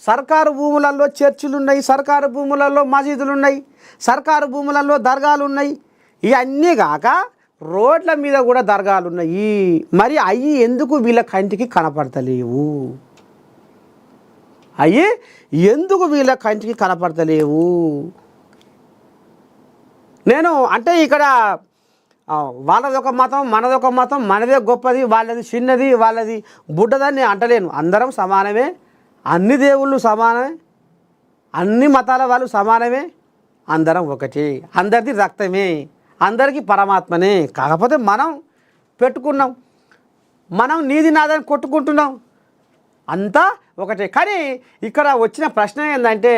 సర్కారు భూములలో చర్చిలు ఉన్నాయి, సర్కారు భూములలో మసీదులు ఉన్నాయి, సర్కారు భూములలో దర్గాలు ఉన్నాయి. ఇవన్నీ కాక రోడ్ల మీద కూడా దర్గాలు ఉన్నాయి. మరి అవి ఎందుకు వీళ్ళ కంటికి కనపడతలేవు? అవి ఎందుకు వీళ్ళ కంటికి కనపడతలేవు? నేను అంటే ఇక్కడ వాళ్ళదొక మతం, మనదొక మతం, మనదే గొప్పది, వాళ్ళది చిన్నది, వాళ్ళది బుడ్డదని అంటలేను. అందరం సమానమే, అన్ని దేవుళ్ళు సమానమే, అన్ని మతాల వాళ్ళు సమానమే, అందరం ఒకటి, అందరిది రక్తమే, అందరికీ పరమాత్మనే. కాకపోతే మనం పెట్టుకున్నాం, మనం నీది నాదని కొట్టుకుంటున్నాం, అంతా ఒకటే. కానీ ఇక్కడ వచ్చిన ప్రశ్న ఏంటంటే,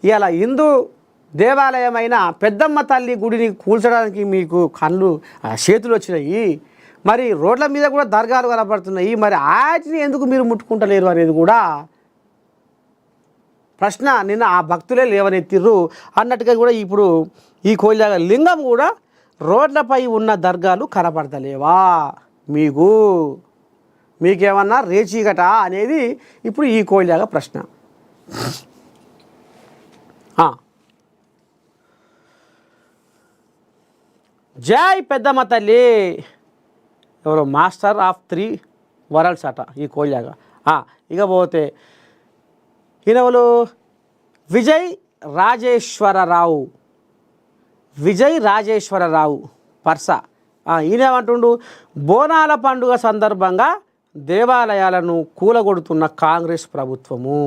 ఇలా హిందూ దేవాలయమైన పెద్దమ్మ తల్లి గుడిని కూల్చడానికి మీకు చేతులు వచ్చినాయి, మరి రోడ్ల మీద కూడా దర్గాలు కనపడుతున్నాయి, మరి వాటిని ఎందుకు మీరు ముట్టుకుంటలేరు అనేది కూడా ప్రశ్న నిన్న ఆ భక్తులే లేవనెత్తిర్రు అన్నట్టుగా కూడా ఇప్పుడు ఈ కోయిలాగ లింగం కూడా రోడ్లపై ఉన్న దర్గాలు కనపడతలేవా మీకేమన్నా రేచీగట అనేది ఇప్పుడు ఈ కోయిలాగ ప్రశ్న. జై పెద్దమ్మ తల్లి, ఎవరో మాస్టర్ ఆఫ్ 3 వరల్డ్స్ అట ఈ కోయిలాగ. ఇక పోతే ఈయనవలు విజయ్ రాజేశ్వరరావు పర్స. ఈయనేమంటుండు, బోనాల పండుగ సందర్భంగా దేవాలయాలను కూలగొడుతున్న కాంగ్రెస్ ప్రభుత్వము.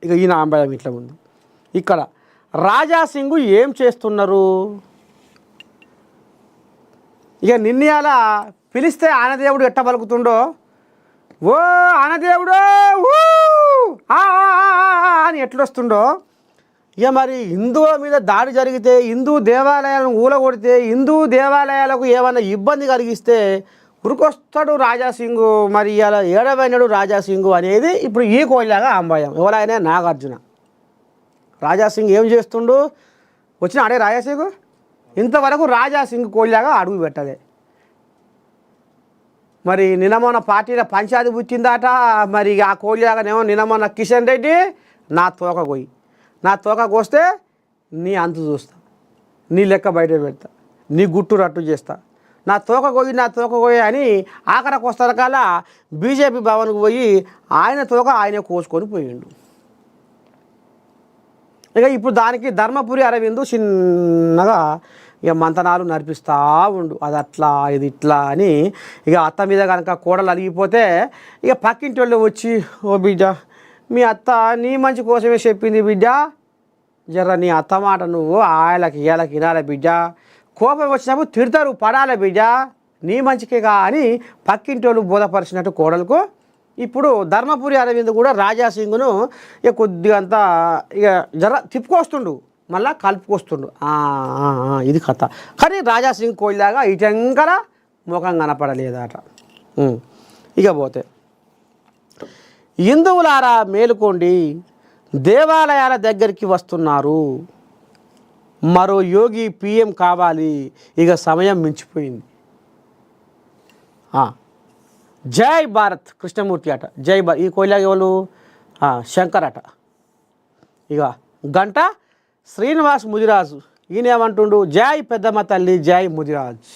ఇక ఈయన అంబేద్కర్ ఇట్లా ఉంది. ఇక్కడ రాజాసింగ్ ఏం చేస్తున్నారు? ఇక నిన్నయాల పిలిస్తే ఆనదేవుడు ఎట్ట పలుకుతుండో, ఓ ఆనదేవుడు అని ఎట్లొస్తుండో, ఇక మరి హిందువుల మీద దాడి జరిగితే, హిందూ దేవాలయాలను ఊలగొడితే, హిందూ దేవాలయాలకు ఏమైనా ఇబ్బంది కలిగిస్తే ఉరికొస్తాడు రాజాసింగ్. మరి ఇలా ఏడవైనడు రాజాసింగ్ అనేది ఇప్పుడు ఈ కోయిలాగా అంబాయం. ఎవరైనా నాగార్జున. రాజాసింగ్ ఏం చేస్తుండు? వచ్చిన అడే రాజాసింగ్ ఇంతవరకు రాజాసింగ్ కోయిలాగా అడుగు పెట్టలే. మరి నిన్న పార్టీల పంచాయతీ పుచ్చిందాట. మరి ఆ కోయిలాగానేమో నిన్న కిషన్ రెడ్డి నా తోక కోస్తే నీ అంతు చూస్తా, నీ లెక్క బయట పెడతా, నీ గుట్టు రట్టు చేస్తా, నా తోక కోయి అని ఆఖరికి వస్తారు కాల బీజేపీ భవన్కు పోయి ఆయన తోక ఆయనే కోసుకొని పోయిండు. ఇక ఇప్పుడు దానికి ధర్మపురి అరవింద్ చిన్నగా ఇక మంతనాలు నడిపిస్తూ ఉండు, అది అట్లా ఇది ఇట్లా అని. ఇక అత్త మీద కనుక కోడలు అలిగిపోతే ఇక పక్కింటి వాళ్ళు వచ్చి, ఓ బిడ్డ మీ అత్త నీ మంచి కోసమే చెప్పింది బిడ్డ, జర్ర నీ అత్త మాట నువ్వు ఆయలకి ఏళ్ళకి వినాలి బిడ్డ, కోపం వచ్చినప్పుడు తిడతారు పడాలి బిడ్డ, నీ మంచికేగా అని పక్కింటి వాళ్ళు బోధపరిచినట్టు కోడలకు ఇప్పుడు ధర్మపురి అరవింద్ కూడా రాజాసింగ్ను ఇక కొద్దిగంతా ఇక జర తిప్పుకొస్తుండు, మళ్ళా కలుపుకొస్తుండు. ఇది కథ. కానీ రాజాసింగ్ కోయిలాగా ఇటంకర ముఖం కనపడలేదట. ఇక పోతే హిందువులారా మేలుకోండి, దేవాలయాల దగ్గరికి వస్తున్నారు, మరో యోగి PM కావాలి, ఇక సమయం మించిపోయింది. జై భారత్ కృష్ణమూర్తి అట, జై భారత్. ఈ కోయిలాగ ఎవరు? శంకర్ అట. ఇక గంట శ్రీనివాస్ ముదిరాజు ఈయనేమంటుండు, జై పెద్దమ్మ తల్లి, జై ముదిరాజ్.